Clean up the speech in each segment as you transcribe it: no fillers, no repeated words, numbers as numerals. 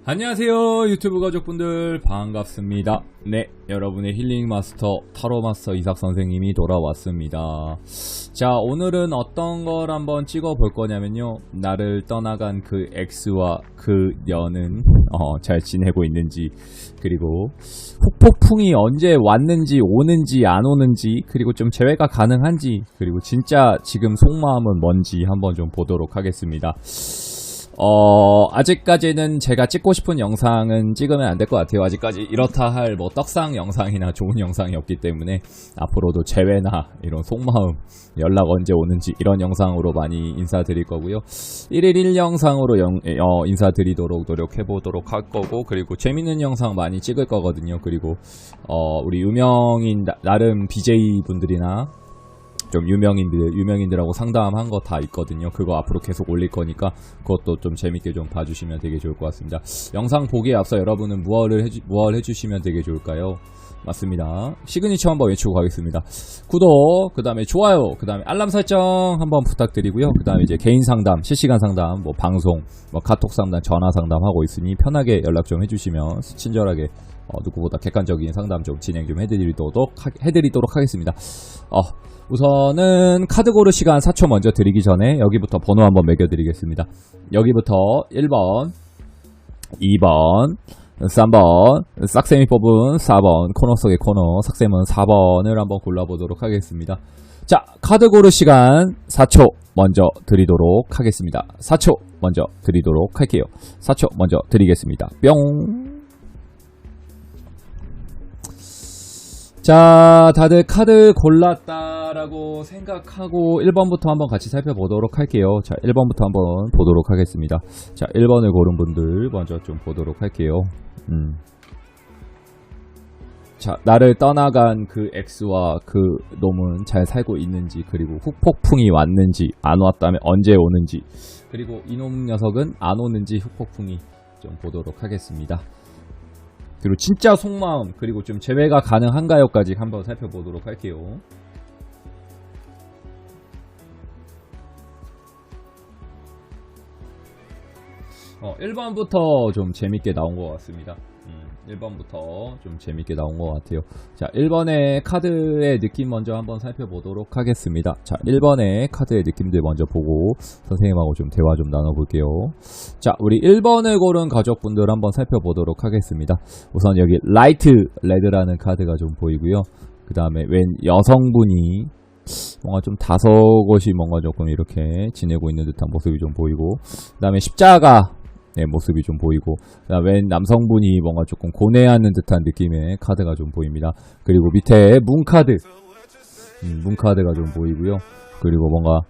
안녕하세요 유튜브 가족분들 반갑습니다. 네, 여러분의 힐링 마스터 타로 마스터 이삭 선생님이 돌아왔습니다. 자, 오늘은 어떤 걸 한번 찍어 볼 거냐면요, 나를 떠나간 그 X와 그 년은 잘 지내고 있는지, 그리고 후폭풍이 언제 왔는지 오는지 안 오는지, 그리고 좀 재회가 가능한지, 그리고 진짜 지금 속마음은 뭔지 한번 좀 보도록 하겠습니다. 아직까지는 제가 찍고 싶은 영상은 찍으면 안 될 것 같아요. 아직까지 이렇다 할 뭐 떡상 영상이나 좋은 영상이 없기 때문에 앞으로도 재회나 이런 속마음, 연락 언제 오는지 이런 영상으로 많이 인사드릴 거고요. 1일 1영상으로 인사드리도록 노력해보도록 할 거고, 그리고 재밌는 영상 많이 찍을 거거든요. 그리고 우리 유명인 나름 BJ분들이나 좀 유명인들하고 상담한 거 다 있거든요. 그거 앞으로 계속 올릴 거니까 그것도 좀 재밌게 좀 봐주시면 되게 좋을 것 같습니다. 영상 보기에 앞서 여러분은 무얼 해주시면 되게 좋을까요? 맞습니다. 시그니처 한번 외치고 가겠습니다. 구독, 그 다음에 좋아요, 그 다음에 알람 설정 한번 부탁드리고요. 그 다음에 이제 개인 상담, 실시간 상담, 뭐 방송, 뭐 카톡 상담, 전화 상담 하고 있으니 편하게 연락 좀 해주시면 친절하게 누구보다 객관적인 상담 좀 진행 좀 해드리도록 하겠습니다. 우선은 카드 고르 시간 4초 먼저 드리기 전에 여기부터 번호 한번 매겨드리겠습니다. 여기부터 1번, 2번, 3번, 싹셈이 뽑은 4번, 코너 속의 코너, 싹셈은 4번을 한번 골라보도록 하겠습니다. 자, 카드 고르 시간 4초 먼저 드리도록 하겠습니다. 4초 먼저 드리도록 할게요. 4초 먼저 드리겠습니다. 뿅! 자, 다들 카드 골랐다라고 생각하고 1번부터 한번 같이 살펴보도록 할게요. 자, 1번부터 한번 보도록 하겠습니다. 자, 1번을 고른 분들 먼저 좀 보도록 할게요. 자, 나를 떠나간 그 X와 그 놈은 잘 살고 있는지, 그리고 후폭풍이 왔는지 안 왔다면 언제 오는지, 그리고 이놈 녀석은 안 오는지 후폭풍이 좀 보도록 하겠습니다. 그리고 진짜 속마음, 그리고 좀 재회가 가능한가요까지 한번 살펴보도록 할게요. 1번부터 좀 재밌게 나온 것 같습니다. 1번부터 좀 재밌게 나온 것 같아요. 자, 1번의 카드의 느낌 먼저 한번 살펴보도록 하겠습니다. 자, 1번의 카드의 느낌들 먼저 보고 선생님하고 좀 대화 좀 나눠볼게요. 자, 우리 1번을 고른 가족분들 한번 살펴보도록 하겠습니다. 우선 여기 라이트 레드라는 카드가 좀 보이고요. 그 다음에 웬 여성분이 뭔가 좀 다소곳이 뭔가 조금 이렇게 지내고 있는 듯한 모습이 좀 보이고, 그 다음에 십자가 모습이 좀 보이고, 웬 남성분이 뭔가 조금 고뇌하는 듯한 느낌의 카드가 좀 보입니다. 그리고 밑에 문카드, 문카드가 좀 보이고요. 그리고 뭔가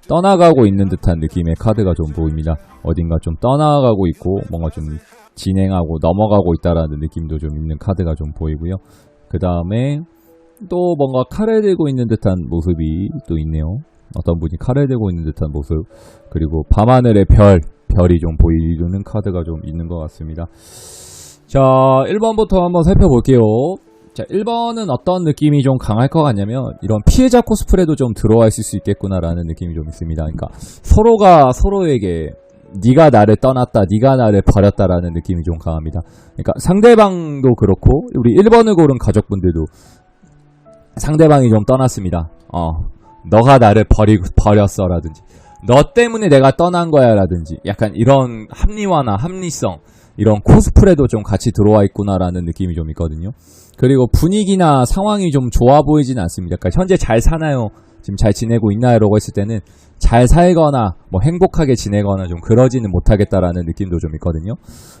떠나가고 있는 듯한 느낌의 카드가 좀 보입니다. 어딘가 좀 떠나가고 있고 뭔가 좀 진행하고 넘어가고 있다라는 느낌도 좀 있는 카드가 좀 보이고요. 그 다음에 또 뭔가 칼을 들고 있는 듯한 모습이 또 있네요. 어떤 분이 칼을 들고 있는 듯한 모습, 그리고 밤하늘의 별이 좀 보이는 카드가 좀 있는 것 같습니다. 자, 1번부터 한번 살펴볼게요. 자, 1번은 어떤 느낌이 좀 강할 것 같냐면, 이런 피해자 코스프레도 좀 들어와 있을 수 있겠구나라는 느낌이 좀 있습니다. 그러니까 서로가 서로에게 네가 나를 떠났다, 네가 나를 버렸다라는 느낌이 좀 강합니다. 그러니까 상대방도 그렇고 우리 1번을 고른 가족분들도 상대방이 좀 떠났습니다. 너가 나를 버렸어 라든지, 너 때문에 내가 떠난 거야 라든지, 약간 이런 합리화나 합리성, 이런 코스프레도 좀 같이 들어와 있구나라는 느낌이 좀 있거든요. 그리고 분위기나 상황이 좀 좋아 보이진 않습니다. 그러니까 현재 잘 사나요? 지금 잘 지내고 있나요? 라고 했을 때는 잘 살거나 뭐 행복하게 지내거나 좀 그러지는 못하겠다라는 느낌도 좀 있거든요.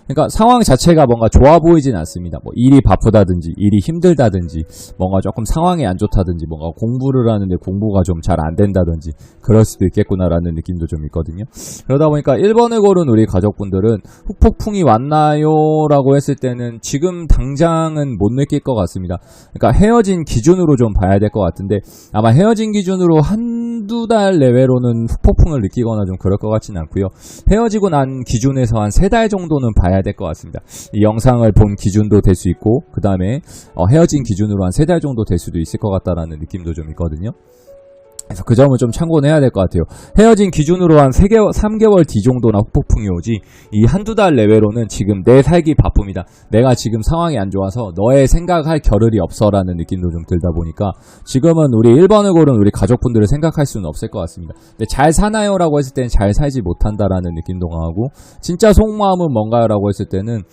그러니까 상황 자체가 뭔가 좋아 보이진 않습니다. 뭐 일이 바쁘다든지 일이 힘들다든지 뭔가 조금 상황이 안 좋다든지 뭔가 공부를 하는데 공부가 좀 잘 안 된다든지 그럴 수도 있겠구나라는 느낌도 좀 있거든요. 그러다 보니까 1번을 고른 우리 가족분들은 후폭풍이 왔나요? 라고 했을 때는 지금 당장은 못 느낄 것 같습니다. 그러니까 헤어진 기준으로 좀 봐야 될 것 같은데, 아마 헤어진 기준으로 한 한두 달 내외로는 후폭풍을 느끼거나 좀 그럴 것 같진 않고요. 헤어지고 난 기준에서 한 3달 정도는 봐야 될 것 같습니다. 이 영상을 본 기준도 될 수 있고 그 다음에 헤어진 기준으로 한 3달 정도 될 수도 있을 것 같다라는 느낌도 좀 있거든요. 그래서 그 점은 좀 참고는 해야 될 것 같아요. 헤어진 기준으로 한 3개월 뒤 정도나 후폭풍이 오지 이 한두 달 내외로는 지금 내 살기 바쁩니다. 내가 지금 상황이 안 좋아서 너의 생각할 겨를이 없어라는 느낌도 좀 들다 보니까 지금은 우리 1번을 고른 우리 가족분들을 생각할 수는 없을 것 같습니다. 근데 잘 사나요? 라고 했을 때는 잘 살지 못한다라는 느낌도 강하고 진짜 속마음은 뭔가요? 라고 했을 때는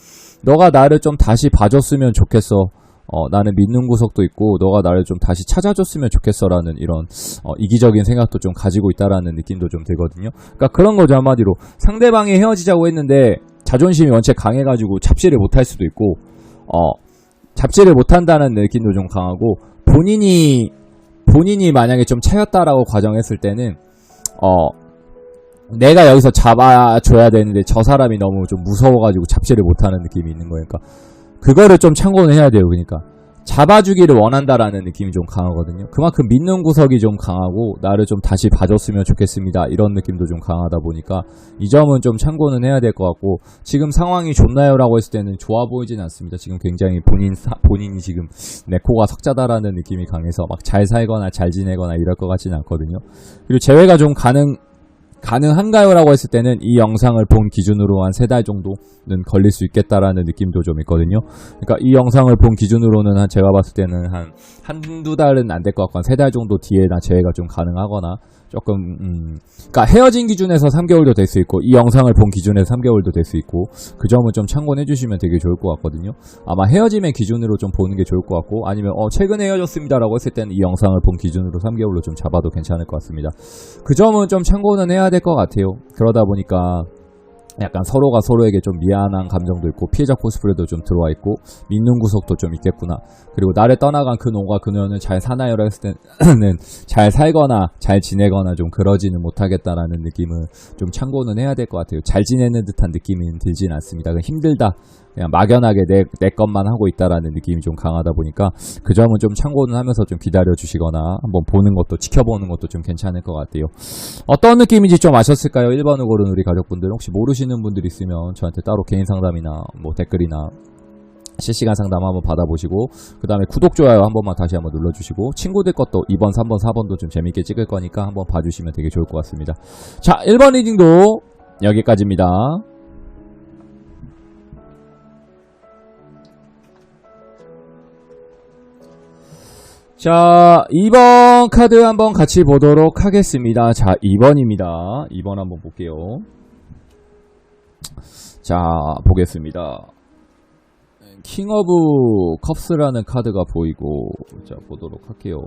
너가 나를 좀 다시 봐줬으면 좋겠어. 나는 믿는 구석도 있고 너가 나를 좀 다시 찾아줬으면 좋겠어라는 이런 이기적인 생각도 좀 가지고 있다라는 느낌도 좀 들거든요. 그러니까 그런 거죠. 한마디로 상대방이 헤어지자고 했는데 자존심이 원체 강해가지고 잡지를 못할 수도 있고 잡지를 못한다는 느낌도 좀 강하고 본인이 만약에 좀 차였다라고 가정했을 때는 내가 여기서 잡아줘야 되는데 저 사람이 너무 좀 무서워가지고 잡지를 못하는 느낌이 있는 거니까 그거를 좀 참고는 해야 돼요. 그러니까 잡아주기를 원한다라는 느낌이 좀 강하거든요. 그만큼 믿는 구석이 좀 강하고 나를 좀 다시 봐줬으면 좋겠습니다. 이런 느낌도 좀 강하다 보니까 이 점은 좀 참고는 해야 될 것 같고 지금 상황이 좋나요? 라고 했을 때는 좋아 보이진 않습니다. 지금 굉장히 본인이 지금 내 코가 석자다라는 느낌이 강해서 막 잘 살거나 잘 지내거나 이럴 것 같지는 않거든요. 그리고 재회가 좀 가능한가요? 라고 했을 때는 이 영상을 본 기준으로 한 3달 정도는 걸릴 수 있겠다라는 느낌도 좀 있거든요. 그러니까 이 영상을 본 기준으로는 제가 봤을 때는 한두 달은 안 될 것 같고 한 3달 정도 뒤에나 재회가 좀 가능하거나 조금 그러니까 헤어진 기준에서 3개월도 될 수 있고 이 영상을 본 기준에서 3개월도 될 수 있고 그 점은 좀 참고해 주시면 되게 좋을 것 같거든요. 아마 헤어짐의 기준으로 좀 보는 게 좋을 것 같고 아니면 최근에 헤어졌습니다 라고 했을 때는 이 영상을 본 기준으로 3개월로 좀 잡아도 괜찮을 것 같습니다. 그 점은 좀 참고는 해야 될 것 같아요. 그러다 보니까 약간 서로가 서로에게 좀 미안한 감정도 있고 피해자 코스프레도 좀 들어와 있고 믿는 구석도 좀 있겠구나. 그리고 나를 떠나간 그 놈과 그녀는 잘 사나요? 라고 했을 때는 잘 살거나 잘 지내거나 좀 그러지는 못하겠다라는 느낌은 좀 참고는 해야 될 것 같아요. 잘 지내는 듯한 느낌이 들진 않습니다. 그냥 힘들다. 그냥 막연하게 내 것만 하고 있다라는 느낌이 좀 강하다 보니까 그 점은 좀 참고는 하면서 좀 기다려 주시거나 한번 보는 것도 지켜보는 것도 좀 괜찮을 것 같아요. 어떤 느낌인지 좀 아셨을까요? 1번을 고른 우리 가족분들 혹시 모르시는 분들 있으면 저한테 따로 개인 상담이나 뭐 댓글이나 실시간 상담 한번 받아보시고 그 다음에 구독, 좋아요 한 번만 다시 한번 눌러주시고 친구들 것도 2번, 3번, 4번도 좀 재밌게 찍을 거니까 한번 봐주시면 되게 좋을 것 같습니다. 자, 1번 리딩도 여기까지입니다. 자, 2번 카드 한번 같이 보도록 하겠습니다. 자, 2번입니다. 2번 한번 볼게요. 자, 보겠습니다. 킹 오브 컵스라는 카드가 보이고, 자, 보도록 할게요.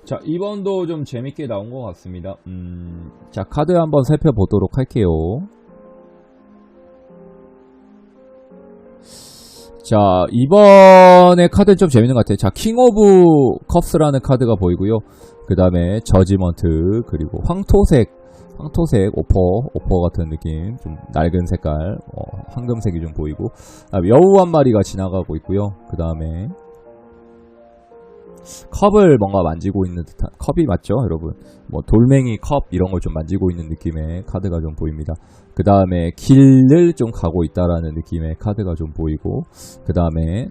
자, 2번도 좀 재밌게 나온 것 같습니다. 자, 카드 한번 살펴보도록 할게요. 자, 이번에 카드는 좀 재밌는 것 같아요. 자, 킹 오브 컵스라는 카드가 보이고요. 그 다음에 저지먼트, 그리고 황토색 오퍼 같은 느낌, 좀 낡은 색깔, 황금색이 좀 보이고, 여우 한 마리가 지나가고 있고요. 그 다음에 컵을 뭔가 만지고 있는 듯한, 컵이 맞죠 여러분? 뭐 돌멩이 컵 이런 걸 좀 만지고 있는 느낌의 카드가 좀 보입니다. 그 다음에 길을 좀 가고 있다라는 느낌의 카드가 좀 보이고, 그 다음에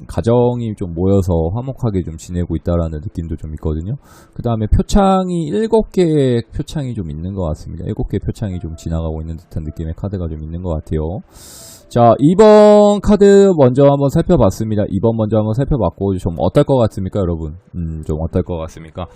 가정이 좀 모여서 화목하게 좀 지내고 있다라는 느낌도 좀 있거든요. 그 다음에 표창이 7개의 표창이 좀 있는 것 같습니다. 7개의 표창이 좀 지나가고 있는 듯한 느낌의 카드가 좀 있는 것 같아요. 자, 2번 카드 먼저 한번 살펴봤습니다. 2번 먼저 한번 살펴봤고, 좀 어떨 것 같습니까, 여러분? 좀 어떨 것 같습니까?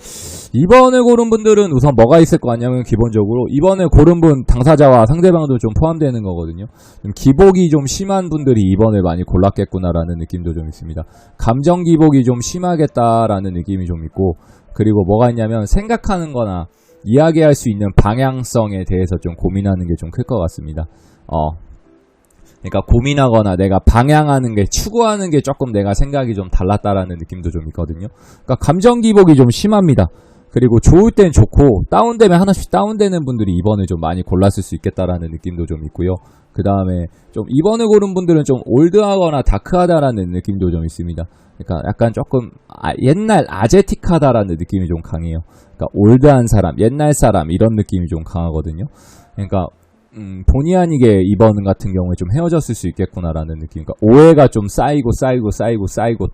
2번을 고른 분들은 우선 뭐가 있을 거 같냐면, 기본적으로 2번을 고른 분, 당사자와 상대방도 좀 포함되는 거거든요. 좀 기복이 좀 심한 분들이 2번을 많이 골랐겠구나라는 느낌도 좀 있습니다. 감정 기복이 좀 심하겠다라는 느낌이 좀 있고, 그리고 뭐가 있냐면, 생각하는 거나 이야기할 수 있는 방향성에 대해서 좀 고민하는 게 좀 클 것 같습니다. 그러니까 고민하거나 내가 방향하는 게, 추구하는 게 조금 내가 생각이 좀 달랐다라는 느낌도 좀 있거든요. 그러니까 감정 기복이 좀 심합니다. 그리고 좋을 땐 좋고 다운되면 하나씩 다운되는 분들이 2번을 좀 많이 골랐을 수 있겠다라는 느낌도 좀 있고요. 그 다음에 좀 2번을 고른 분들은 좀 올드하거나 다크하다라는 느낌도 좀 있습니다. 그러니까 약간 조금 옛날 아제틱하다라는 느낌이 좀 강해요. 그러니까 올드한 사람, 옛날 사람 이런 느낌이 좀 강하거든요. 그러니까 본의 아니게 2번 같은 경우에 좀 헤어졌을 수 있겠구나라는 느낌. 그러니까 오해가 좀 쌓이고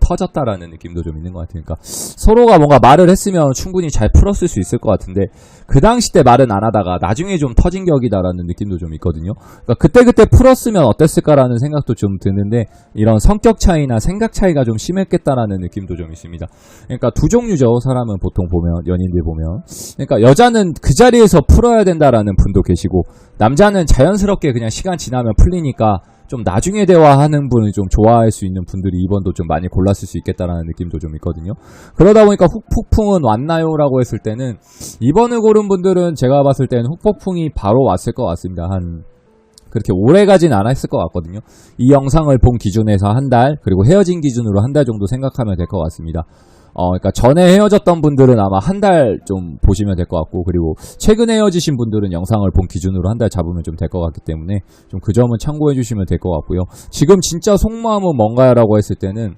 터졌다라는 느낌도 좀 있는 것 같아요. 그러니까 서로가 뭔가 말을 했으면 충분히 잘 풀었을 수 있을 것 같은데 그 당시 때 말은 안 하다가 나중에 좀 터진 격이다라는 느낌도 좀 있거든요. 그러니까 그때 풀었으면 어땠을까라는 생각도 좀 드는데 이런 성격 차이나 생각 차이가 좀 심했겠다라는 느낌도 좀 있습니다. 그러니까 두 종류죠. 사람은 보통 보면, 연인들 보면. 그러니까 여자는 그 자리에서 풀어야 된다라는 분도 계시고 남자는 자연스럽게 그냥 시간 지나면 풀리니까 좀 나중에 대화하는 분을 좀 좋아할 수 있는 분들이 2번도 좀 많이 골랐을 수 있겠다라는 느낌도 좀 있거든요. 그러다 보니까 훅폭풍은 왔나요? 라고 했을 때는 2번을 고른 분들은 제가 봤을 때는 훅폭풍이 바로 왔을 것 같습니다. 그렇게 오래 가진 않았을 것 같거든요. 이 영상을 본 기준에서 한 달, 그리고 헤어진 기준으로 한 달 정도 생각하면 될 것 같습니다. 그러니까 전에 헤어졌던 분들은 아마 한 달 좀 보시면 될 것 같고, 그리고 최근에 헤어지신 분들은 영상을 본 기준으로 한 달 잡으면 좀 될 것 같기 때문에 좀 그 점은 참고해 주시면 될 것 같고요. 지금 진짜 속마음은 뭔가요? 라고 했을 때는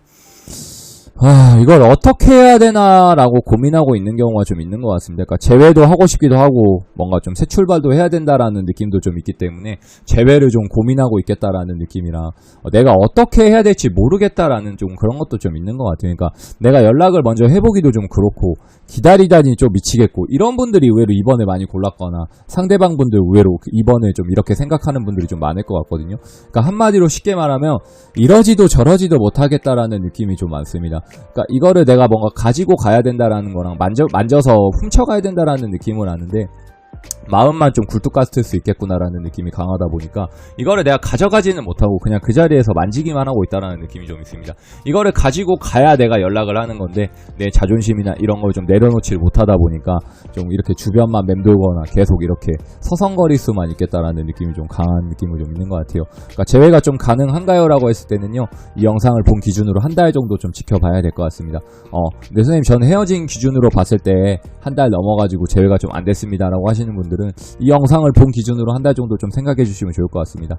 이걸 어떻게 해야 되나라고 고민하고 있는 경우가 좀 있는 것 같습니다. 그러니까 재회도 하고 싶기도 하고 뭔가 좀 새 출발도 해야 된다라는 느낌도 좀 있기 때문에 재회를 좀 고민하고 있겠다라는 느낌이라 내가 어떻게 해야 될지 모르겠다라는 좀 그런 것도 좀 있는 것 같아요. 그러니까 내가 연락을 먼저 해보기도 좀 그렇고 기다리다니 좀 미치겠고 이런 분들이 의외로 2번을 많이 골랐거나 상대방 분들 의외로 2번을 좀 이렇게 생각하는 분들이 좀 많을 것 같거든요. 그러니까 한마디로 쉽게 말하면 이러지도 저러지도 못하겠다라는 느낌이 좀 많습니다. 그러니까 이거를 내가 뭔가 가지고 가야 된다라는 거랑 만져서 훔쳐가야 된다라는 느낌은 아는데 마음만 좀 굴뚝 같을 수 있겠구나라는 느낌이 강하다 보니까 이거를 내가 가져가지는 못하고 그냥 그 자리에서 만지기만 하고 있다라는 느낌이 좀 있습니다. 이거를 가지고 가야 내가 연락을 하는 건데 내 자존심이나 이런 걸 좀 내려놓지를 못하다 보니까 좀 이렇게 주변만 맴돌거나 계속 이렇게 서성거릴 수만 있겠다라는 느낌이 좀 강한 느낌이 좀 있는 것 같아요. 그러니까 재회가 좀 가능한가요? 라고 했을 때는요, 이 영상을 본 기준으로 한 달 정도 좀 지켜봐야 될 것 같습니다. 근데 선생님 저는 헤어진 기준으로 봤을 때 한 달 넘어가지고 재회가 좀 안 됐습니다 라고 하시는 분들은 이 영상을 본 기준으로 한 달 정도 좀 생각해 주시면 좋을 것 같습니다.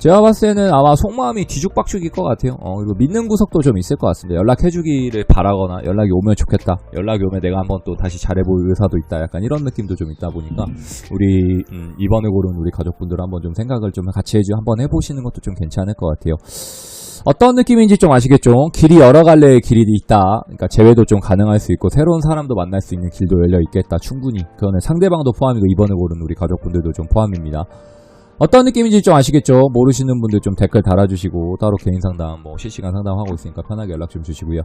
제가 봤을 때는 아마 속마음이 뒤죽박죽일 것 같아요. 그리고 믿는 구석도 좀 있을 것 같습니다. 연락해 주기를 바라거나 연락이 오면 좋겠다, 연락이 오면 내가 한번 또 다시 잘해볼 의사도 있다, 약간 이런 느낌도 좀 있다 보니까 우리 이번에 고른 우리 가족분들 한번 좀 생각을 좀 같이 한번 해보시는 것도 좀 괜찮을 것 같아요. 어떤 느낌인지 좀 아시겠죠? 길이 여러 갈래의 길이 있다. 그러니까 재회도 좀 가능할 수 있고 새로운 사람도 만날 수 있는 길도 열려 있겠다. 충분히. 그거는 상대방도 포함이고 이번에 고른 우리 가족분들도 좀 포함입니다. 어떤 느낌인지 좀 아시겠죠? 모르시는 분들 좀 댓글 달아주시고 따로 개인 상담, 실시간 상담하고 있으니까 편하게 연락 좀 주시고요.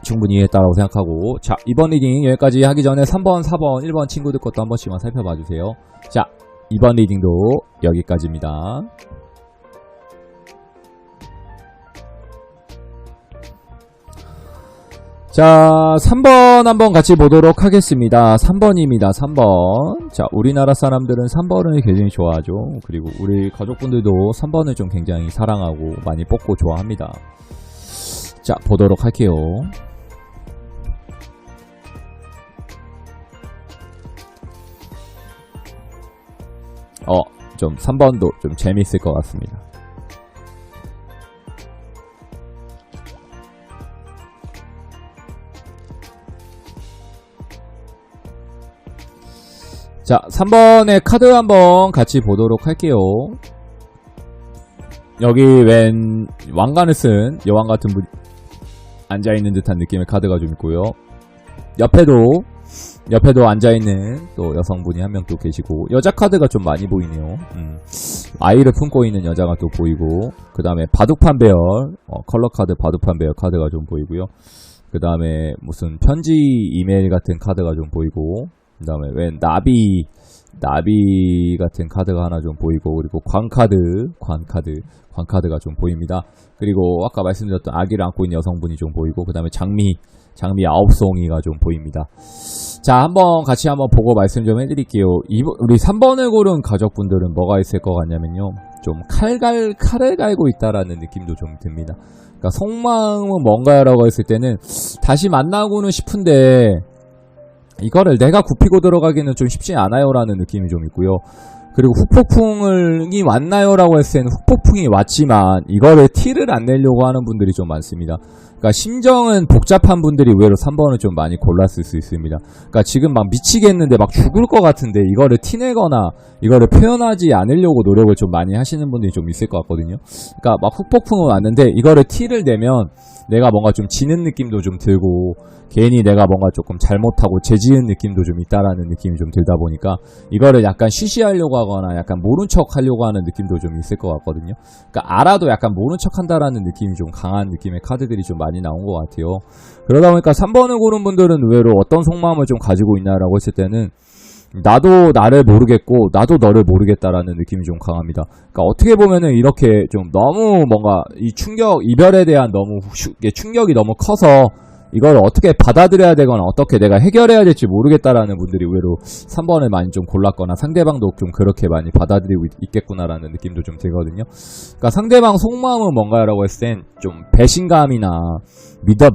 충분히 이해했다고 생각하고, 자, 이번 리딩 여기까지 하기 전에 3번, 4번, 1번 친구들 것도 한 번씩만 살펴봐 주세요. 자, 이번 리딩도 여기까지입니다. 자, 3번 한번 같이 보도록 하겠습니다. 3번입니다. 3번. 자, 우리나라 사람들은 3번을 굉장히 좋아하죠. 그리고 우리 가족분들도 3번을 좀 굉장히 사랑하고 많이 뽑고 좋아합니다. 자, 보도록 할게요. 좀 3번도 좀 재밌을 것 같습니다. 자, 3번의 카드 한번 같이 보도록 할게요. 여기 웬 왕관을 쓴 여왕 같은 분이 앉아있는 듯한 느낌의 카드가 좀 있고요. 옆에도 앉아있는 또 여성분이 한 명 또 계시고, 여자 카드가 좀 많이 보이네요. 아이를 품고 있는 여자가 또 보이고, 그 다음에 바둑판 배열, 컬러 카드 바둑판 배열 카드가 좀 보이고요. 그 다음에 무슨 편지 이메일 같은 카드가 좀 보이고, 그 다음에 웬 나비 같은 카드가 하나 좀 보이고, 그리고 관카드가 좀 보입니다. 그리고 아까 말씀드렸던 아기를 안고 있는 여성분이 좀 보이고, 그 다음에 장미 9송이가 좀 보입니다. 자, 한번 같이 한번 보고 말씀 좀 해드릴게요. 우리 3번을 고른 가족분들은 뭐가 있을 것 같냐면요, 좀 칼을 갈고 있다라는 느낌도 좀 듭니다. 그러니까 속마음은 뭔가라고 했을 때는 다시 만나고는 싶은데 이거를 내가 굽히고 들어가기는 좀 쉽지 않아요라는 느낌이 좀 있고요. 그리고 후폭풍이 왔나요라고 했을 때는 후폭풍이 왔지만 이거를 티를 안 내려고 하는 분들이 좀 많습니다. 그러니까 심정은 복잡한 분들이 의외로 3번을 좀 많이 골랐을 수 있습니다. 그러니까 지금 막 미치겠는데 막 죽을 것 같은데 이거를 티내거나 이거를 표현하지 않으려고 노력을 좀 많이 하시는 분들이 좀 있을 것 같거든요. 그러니까 막 후폭풍은 왔는데 이거를 티를 내면 내가 뭔가 좀 지는 느낌도 좀 들고 괜히 내가 뭔가 조금 잘못하고 죄지은 느낌도 좀 있다라는 느낌이 좀 들다 보니까 이거를 약간 쉬쉬하려고 하거나 약간 모른 척 하려고 하는 느낌도 좀 있을 것 같거든요. 그러니까 알아도 약간 모른 척 한다라는 느낌이 좀 강한 느낌의 카드들이 좀 많이 나온 것 같아요. 그러다 보니까 3번을 고른 분들은 의외로 어떤 속마음을 좀 가지고 있나라고 했을 때는 나도 나를 모르겠고 나도 너를 모르겠다라는 느낌이 좀 강합니다. 그러니까 어떻게 보면은 이렇게 좀 너무 뭔가 이 충격, 이별에 대한 너무 충격이 너무 커서 이걸 어떻게 받아들여야 되거나 어떻게 내가 해결해야 될지 모르겠다라는 분들이 의외로 3번을 많이 좀 골랐거나 상대방도 좀 그렇게 많이 받아들이고 있겠구나라는 느낌도 좀 들거든요. 그러니까 상대방 속마음은 뭔가라고 했을 땐 좀 배신감이나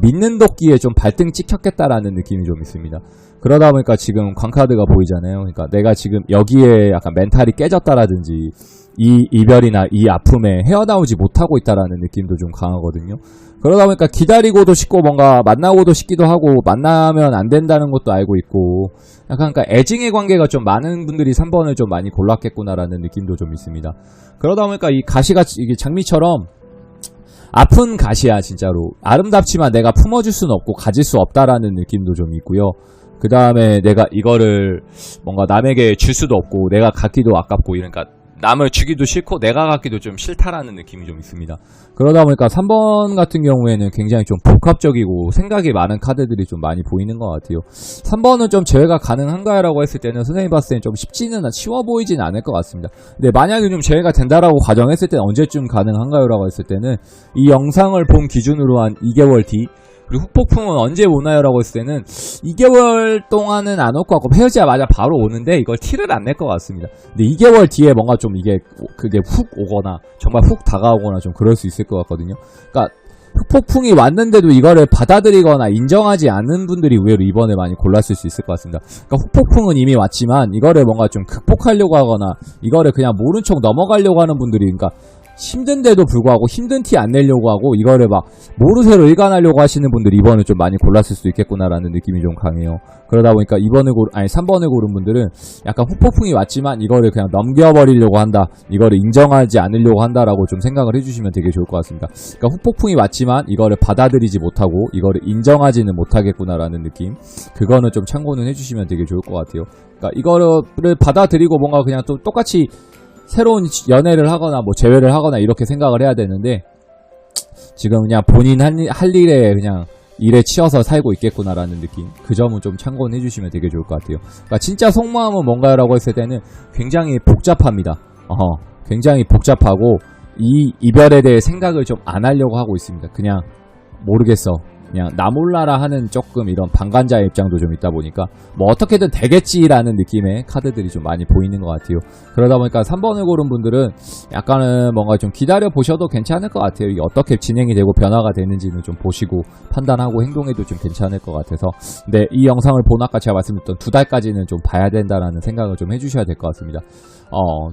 믿는 도끼에 좀 발등 찍혔겠다라는 느낌이 좀 있습니다. 그러다 보니까 지금 광카드가 보이잖아요. 그러니까 내가 지금 여기에 약간 멘탈이 깨졌다라든지 이 이별이나 이 아픔에 헤어나오지 못하고 있다라는 느낌도 좀 강하거든요. 그러다 보니까 기다리고도 싶고 뭔가 만나고도 싶기도 하고 만나면 안 된다는 것도 알고 있고 약간 그러니까 애증의 관계가 좀 많은 분들이 3번을 좀 많이 골랐겠구나라는 느낌도 좀 있습니다. 그러다 보니까 이 가시가 이게 장미처럼 아픈 가시야 진짜로. 아름답지만 내가 품어줄 수는 없고 가질 수 없다라는 느낌도 좀 있고요. 그 다음에 내가 이거를 뭔가 남에게 줄 수도 없고 내가 갖기도 아깝고 이러니까 남을 주기도 싫고 내가 갖기도 좀 싫다라는 느낌이 좀 있습니다. 그러다 보니까 3번 같은 경우에는 굉장히 좀 복합적이고 생각이 많은 카드들이 좀 많이 보이는 것 같아요. 3번은 좀 제외가 가능한가요? 라고 했을 때는 선생님이 봤을 때는 좀 쉬워 보이진 않을 것 같습니다. 근데 만약에 좀 제외가 된다라고 가정했을 때는 언제쯤 가능한가요? 라고 했을 때는 이 영상을 본 기준으로 한 2개월 뒤 그리고 후폭풍은 언제 오나요? 라고 했을 때는 2개월 동안은 안 올 것 같고 헤어지자마자 바로 오는데 이걸 티를 안 낼 것 같습니다. 근데 2개월 뒤에 뭔가 좀 그게 훅 오거나 정말 훅 다가오거나 좀 그럴 수 있을 것 같거든요. 그러니까 후폭풍이 왔는데도 이거를 받아들이거나 인정하지 않는 분들이 의외로 이번에 많이 골랐을 수 있을 것 같습니다. 그러니까 후폭풍은 이미 왔지만 이거를 뭔가 좀 극복하려고 하거나 이거를 그냥 모른 척 넘어가려고 하는 분들이 그러니까 힘든데도 불구하고 힘든 티 안 내려고 하고 이거를 막 모르쇠로 일관하려고 하시는 분들이 이번을 좀 많이 골랐을 수도 있겠구나라는 느낌이 좀 강해요. 그러다 보니까 3번을 고른 분들은 약간 후폭풍이 왔지만 이거를 그냥 넘겨버리려고 한다. 이거를 인정하지 않으려고 한다라고 좀 생각을 해주시면 되게 좋을 것 같습니다. 그러니까 후폭풍이 왔지만 이거를 받아들이지 못하고 이거를 인정하지는 못하겠구나라는 느낌. 그거는 좀 참고는 해주시면 되게 좋을 것 같아요. 그러니까 이거를 받아들이고 뭔가 그냥 또 똑같이 새로운 연애를 하거나 뭐 재회를 하거나 이렇게 생각을 해야 되는데 지금 그냥 본인 할 일에 그냥 일에 치여서 살고 있겠구나라는 느낌. 그 점은 좀 참고는 해주시면 되게 좋을 것 같아요. 그러니까 진짜 속마음은 뭔가요? 라고 했을 때는 굉장히 복잡합니다. 굉장히 복잡하고 이 이별에 대해 생각을 좀 안 하려고 하고 있습니다. 그냥 모르겠어. 그냥 나 몰라라 하는 조금 이런 방관자의 입장도 좀 있다 보니까 뭐 어떻게든 되겠지라는 느낌의 카드들이 좀 많이 보이는 것 같아요. 그러다 보니까 3번을 고른 분들은 약간은 뭔가 좀 기다려 보셔도 괜찮을 것 같아요. 이게 어떻게 진행이 되고 변화가 되는지는 좀 보시고 판단하고 행동해도 좀 괜찮을 것 같아서 근데 이 영상을 본 아까 제가 말씀드렸던 2달까지는 좀 봐야 된다라는 생각을 좀 해주셔야 될 것 같습니다.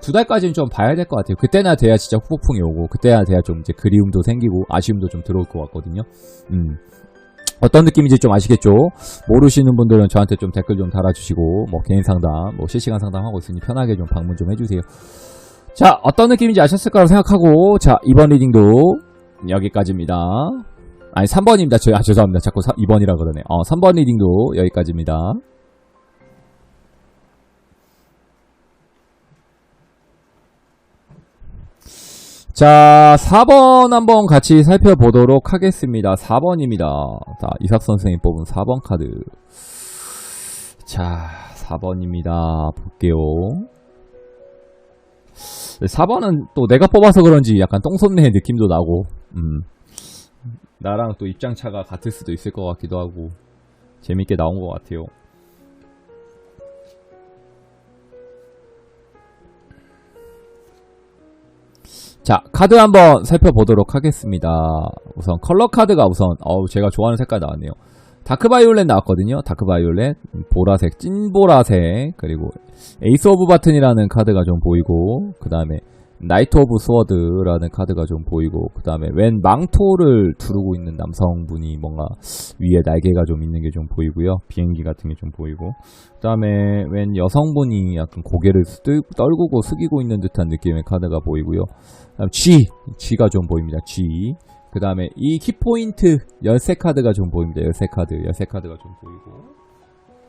2달까지는 좀 봐야 될 것 같아요. 그때나 돼야 진짜 후폭풍이 오고 그때나 돼야 좀 이제 그리움도 생기고 아쉬움도 좀 들어올 것 같거든요. 어떤 느낌인지 좀 아시겠죠? 모르시는 분들은 저한테 좀 댓글 좀 달아주시고 뭐 개인 상담, 뭐 실시간 상담하고 있으니 편하게 좀 방문 좀 해주세요. 자, 어떤 느낌인지 아셨을 거라고 생각하고 자, 이번 리딩도 여기까지입니다. 아니 3번입니다. 죄송합니다. 자꾸 2번이라 그러네. 3번 리딩도 여기까지입니다. 자, 4번 한번 같이 살펴보도록 하겠습니다. 4번입니다. 자, 이삭 선생님 뽑은 4번 카드. 자, 4번입니다. 볼게요. 4번은 또 내가 뽑아서 그런지 약간 똥손내 느낌도 나고, 나랑 또 입장차가 같을 수도 있을 것 같기도 하고, 재밌게 나온 것 같아요. 자, 카드 한번 살펴보도록 하겠습니다. 우선 컬러 카드가 우선 제가 좋아하는 색깔 나왔네요. 다크 바이올렛 나왔거든요. 다크 바이올렛, 보라색, 찐 보라색, 그리고 에이스 오브 바튼이라는 카드가 좀 보이고, 그 다음에 나이트 오브 스워드라는 카드가 좀 보이고, 그 다음에 웬 망토를 두르고 있는 남성분이 뭔가 위에 날개가 좀 있는 게 좀 보이고요. 비행기 같은 게 좀 보이고, 그 다음에 웬 여성분이 약간 고개를 떨구고 숙이고 있는 듯한 느낌의 카드가 보이고요. 그다음 G가 좀 보입니다. G. 그 다음에 이 키포인트 열쇠 카드가 좀 보입니다. 열쇠 카드가 좀 보이고,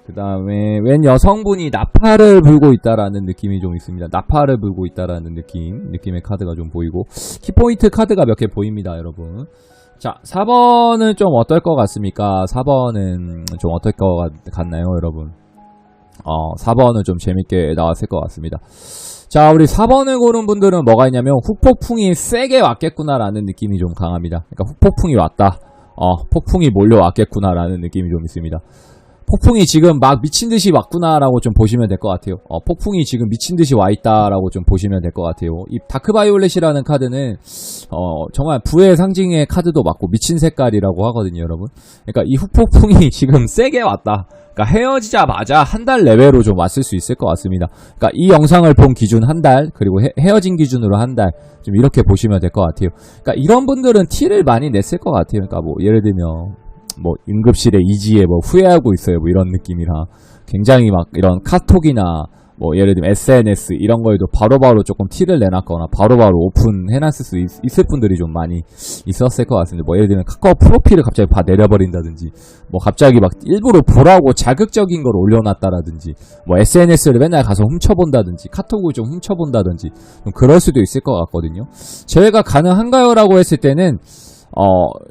그 다음에 웬 여성분이 나팔을 불고 있다라는 느낌이 좀 있습니다. 나팔을 불고 있다라는 느낌의 카드가 좀 보이고, 키포인트 카드가 몇 개 보입니다, 여러분. 자, 4번은 좀 어떨 것 같습니까? 4번은 좀 어떨 것 같나요, 여러분? 4번은 좀 재밌게 나왔을 것 같습니다. 자, 우리 4번을 고른 분들은 뭐가 있냐면 후폭풍이 세게 왔겠구나라는 느낌이 좀 강합니다. 그러니까 후폭풍이 왔다. 폭풍이 몰려왔겠구나라는 느낌이 좀 있습니다. 폭풍이 지금 막 미친듯이 왔구나라고 좀 보시면 될 것 같아요. 폭풍이 지금 미친듯이 와있다라고 좀 보시면 될 것 같아요. 이 다크바이올렛이라는 카드는 정말 부의 상징의 카드도 맞고 미친 색깔이라고 하거든요, 여러분. 그러니까 이 후폭풍이 지금 세게 왔다. 그러니까 헤어지자마자 한 달 내외로 좀 왔을 수 있을 것 같습니다. 그러니까 이 영상을 본 기준 한 달, 그리고 헤어진 기준으로 한 달, 좀 이렇게 보시면 될 것 같아요. 그러니까 이런 분들은 티를 많이 냈을 것 같아요. 그러니까 뭐 예를 들면 뭐 응급실에 이지에 뭐 후회하고 있어요, 뭐 이런 느낌이라 굉장히 막 이런 카톡이나 뭐 예를 들면 SNS 이런 거에도 바로바로 조금 티를 내놨거나 바로바로 오픈해놨을 수 있을 분들이 좀 많이 있었을 것 같습니다. 뭐 예를 들면 카카오 프로필을 갑자기 다 내려버린다든지, 뭐 갑자기 막 일부러 보라고 자극적인 걸 올려놨다라든지, 뭐 SNS를 맨날 가서 훔쳐본다든지, 카톡을 좀 훔쳐본다든지, 좀 그럴 수도 있을 것 같거든요. 제외가 가능한가요? 라고 했을 때는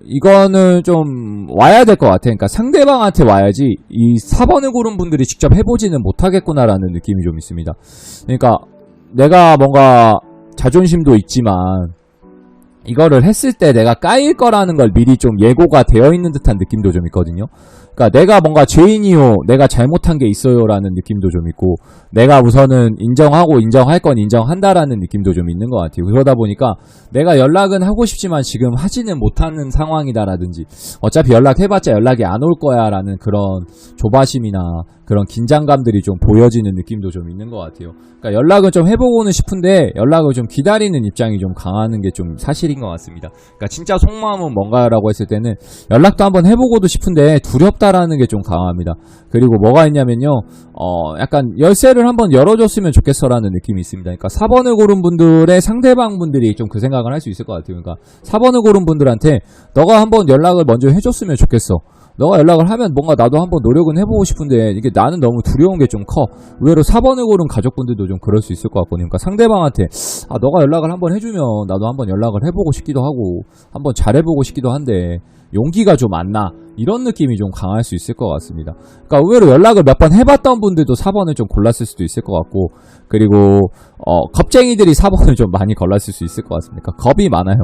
이거는 좀 와야 될 것 같아. 그러니까 상대방한테 와야지 이 4번을 고른 분들이 직접 해보지는 못하겠구나라는 느낌이 좀 있습니다. 그러니까 내가 뭔가 자존심도 있지만 이거를 했을 때 내가 까일 거라는 걸 미리 좀 예고가 되어 있는 듯한 느낌도 좀 있거든요. 그러니까 내가 뭔가 죄인이요, 내가 잘못한 게 있어요라는 느낌도 좀 있고, 내가 우선은 인정하고 인정할 건 인정한다라는 느낌도 좀 있는 것 같아요. 그러다 보니까 내가 연락은 하고 싶지만 지금 하지는 못하는 상황이다라든지, 어차피 연락해봤자 연락이 안 올 거야라는 그런 조바심이나 그런 긴장감들이 좀 보여지는 느낌도 좀 있는 것 같아요. 그러니까 연락은 좀 해보고는 싶은데 연락을 좀 기다리는 입장이 좀 강하는 게 좀 사실인 것 같습니다. 그러니까 진짜 속마음은 뭔가라고 했을 때는 연락도 한번 해보고도 싶은데 두렵다라는 게 좀 강합니다. 그리고 뭐가 있냐면요, 약간 열쇠를 한번 열어줬으면 좋겠어라는 느낌이 있습니다. 그러니까 4번을 고른 분들의 상대방 분들이 좀 그 생각을 할 수 있을 것 같아요. 그러니까 4번을 고른 분들한테 너가 한번 연락을 먼저 해줬으면 좋겠어. 너가 연락을 하면 뭔가 나도 한번 노력은 해보고 싶은데 이게 나는 너무 두려운 게 좀 커. 의외로 4번을 고른 가족분들도 좀 그럴 수 있을 것 같거든요. 그러니까 상대방한테 너가 연락을 한번 해주면 나도 한번 연락을 해보고 싶기도 하고 한번 잘해보고 싶기도 한데 용기가 좀 안 나. 이런 느낌이 좀 강할 수 있을 것 같습니다. 그러니까 의외로 연락을 몇 번 해봤던 분들도 4번을 좀 골랐을 수도 있을 것 같고, 그리고 겁쟁이들이 4번을 좀 많이 골랐을 수 있을 것 같습니다. 그러니까 겁이 많아요.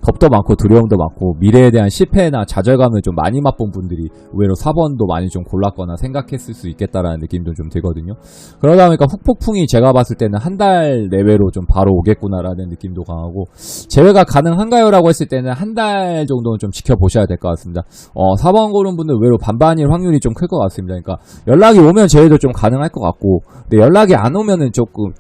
겁도 많고 두려움도 많고 미래에 대한 실패나 좌절감을 좀 많이 맛본 분들이 의외로 4번도 많이 좀 골랐거나 생각했을 수 있겠다라는 느낌도 좀 들거든요. 그러다 보니까 후폭풍이 제가 봤을 때는 한 달 내외로 좀 바로 오겠구나라는 느낌도 강하고, 제외가 가능한가요? 라고 했을 때는 한 달 정도는 좀 지켜보셔야 될 것 같습니다. 4번 고른 분들 의외로 반반일 확률이 좀 클 것 같습니다. 그러니까 연락이 오면 제외도 좀 가능할 것 같고, 근데 연락이 안 오면은 조금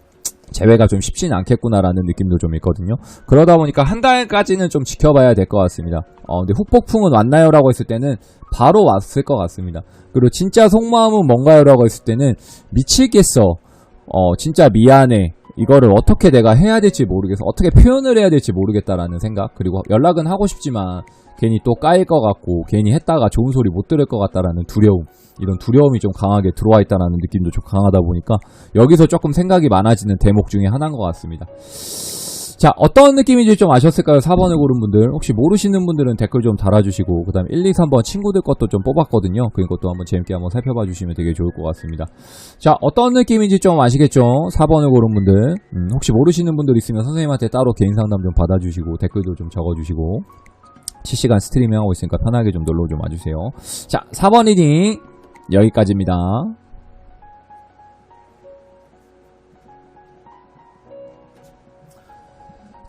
제외가 좀 쉽지는 않겠구나라는 느낌도 좀 있거든요. 그러다 보니까 한 달까지는 좀 지켜봐야 될 것 같습니다. 근데 후폭풍은 왔나요? 라고 했을 때는 바로 왔을 것 같습니다. 그리고 진짜 속마음은 뭔가요? 라고 했을 때는 미치겠어. 진짜 미안해. 이거를 어떻게 내가 해야 될지 모르겠어. 어떻게 표현을 해야 될지 모르겠다라는 생각. 그리고 연락은 하고 싶지만 괜히 또 까일 것 같고 괜히 했다가 좋은 소리 못 들을 것 같다라는 두려움, 이런 두려움이 좀 강하게 들어와 있다라는 느낌도 좀 강하다 보니까 여기서 조금 생각이 많아지는 대목 중에 하나인 것 같습니다. 자, 어떤 느낌인지 좀 아셨을까요? 4번을 고른 분들. 혹시 모르시는 분들은 댓글 좀 달아주시고, 그 다음에 1, 2, 3번 친구들 것도 좀 뽑았거든요. 그것도 한번 재밌게 한번 살펴봐 주시면 되게 좋을 것 같습니다. 자, 어떤 느낌인지 좀 아시겠죠? 4번을 고른 분들. 혹시 모르시는 분들 있으면 선생님한테 따로 개인 상담 좀 받아주시고, 댓글도 좀 적어주시고, 실시간 스트리밍 하고 있으니까 편하게 좀 놀러 좀 와주세요. 자, 4번 리딩 여기까지입니다.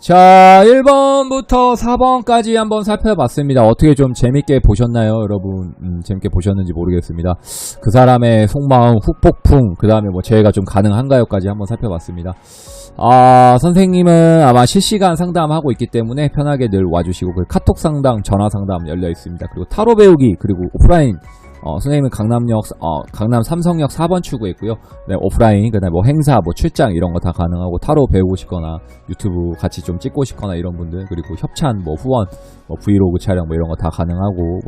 자, 1번부터 4번까지 한번 살펴봤습니다. 어떻게 좀 재밌게 보셨나요, 여러분? 재밌게 보셨는지 모르겠습니다. 그 사람의 속마음 후폭풍, 그 다음에 뭐 제가 좀 가능한가요까지 한번 살펴봤습니다. 선생님은 아마 실시간 상담하고 있기 때문에 편하게 늘 와주시고, 그리고 카톡 상담, 전화 상담 열려 있습니다. 그리고 타로 배우기, 그리고 오프라인, 선생님은 강남 삼성역 4번 출구에 있고요. 네, 오프라인, 그 다음에 뭐 행사, 뭐 출장 이런 거 다 가능하고, 타로 배우고 싶거나, 유튜브 같이 좀 찍고 싶거나 이런 분들, 그리고 협찬, 뭐 후원, 뭐 브이로그 촬영 뭐 이런 거 다 가능하고,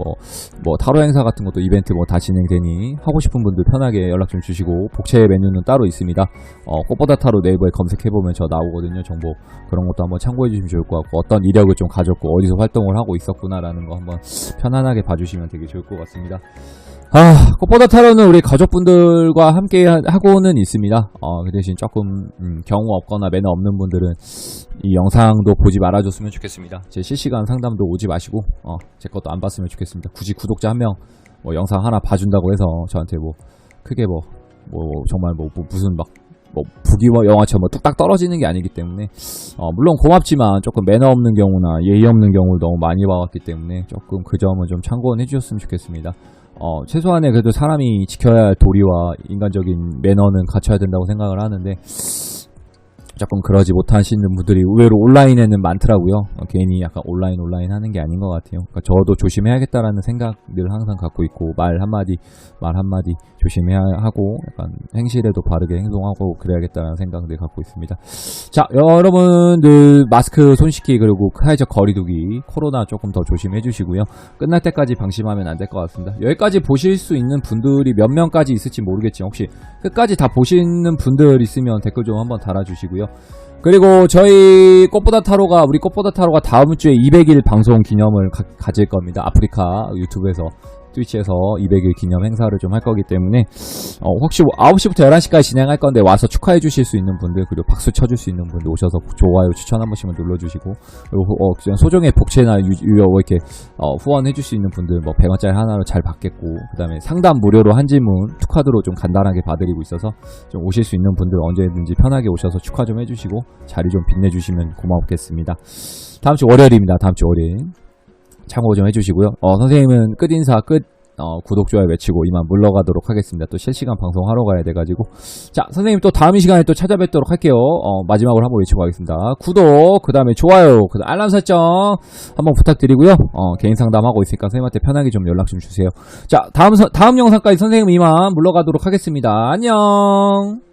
뭐 타로 행사 같은 것도 이벤트 뭐 다 진행되니, 하고 싶은 분들 편하게 연락 좀 주시고, 복채 메뉴는 따로 있습니다. 꽃보다 타로 네이버에 검색해보면 저 나오거든요, 정보. 그런 것도 한번 참고해주시면 좋을 것 같고, 어떤 이력을 좀 가졌고, 어디서 활동을 하고 있었구나라는 거 한번 편안하게 봐주시면 되게 좋을 것 같습니다. 꽃보다 타로는 우리 가족분들과 함께 하고는 있습니다. 그 대신 조금, 경우 없거나 매너 없는 분들은 이 영상도 보지 말아줬으면 좋겠습니다. 제 실시간 상담도 오지 마시고, 제 것도 안 봤으면 좋겠습니다. 굳이 구독자 한 명, 뭐 영상 하나 봐준다고 해서 저한테 뭐, 크게 정말 무슨 부귀와 영화처럼 뚝딱 떨어지는 게 아니기 때문에, 물론 고맙지만 조금 매너 없는 경우나 예의 없는 경우를 너무 많이 봐왔기 때문에 조금 그 점은 좀 참고는 해주셨으면 좋겠습니다. 최소한의 그래도 사람이 지켜야 할 도리와 인간적인 매너는 갖춰야 된다고 생각을 하는데, 조금 그러지 못하시는 분들이 의외로 온라인에는 많더라고요. 괜히 약간 온라인 하는 게 아닌 것 같아요. 그러니까 저도 조심해야겠다라는 생각 늘 항상 갖고 있고, 말 한마디 조심해야 하고, 약간 행실에도 바르게 행동하고 그래야겠다라는 생각 늘 갖고 있습니다. 자, 여러분들 마스크 손 씻기, 그리고 사회적 거리두기, 코로나 조금 더 조심해 주시고요. 끝날 때까지 방심하면 안 될 것 같습니다. 여기까지 보실 수 있는 분들이 몇 명까지 있을지 모르겠지만, 혹시 끝까지 다 보시는 분들 있으면 댓글 좀 한번 달아주시고요. 그리고 우리 꽃보다 타로가 다음 주에 200일 방송 기념을 가질 겁니다. 아프리카 유튜브에서, 트위치에서 200일 기념 행사를 좀 할 거기 때문에, 혹시 9시부터 11시까지 진행할 건데 와서 축하해 주실 수 있는 분들, 그리고 박수 쳐줄 수 있는 분들 오셔서 좋아요, 추천 한 번씩만 눌러주시고, 그리고 그냥 소정의 복채나 이렇게 후원해 줄 수 있는 분들, 뭐 100원짜리 하나로 잘 받겠고, 그 다음에 상담 무료로 한 질문 투카드로 좀 간단하게 봐드리고 있어서, 좀 오실 수 있는 분들 언제든지 편하게 오셔서 축하 좀 해주시고 자리 좀 빛내주시면 고맙겠습니다. 다음 주 월요일입니다. 다음 주 월요일 참고 좀 해주시고요. 선생님은 끝인사 구독, 좋아요 외치고 이만 물러가도록 하겠습니다. 또 실시간 방송하러 가야 돼가지고. 자, 선생님 또 다음 시간에 또 찾아뵙도록 할게요. 마지막으로 한번 외치고 가겠습니다. 구독, 그 다음에 좋아요, 그 다음에 알람 설정 한번 부탁드리고요. 개인 상담하고 있으니까 선생님한테 편하게 좀 연락 좀 주세요. 자, 다음 영상까지 선생님 이만 물러가도록 하겠습니다. 안녕!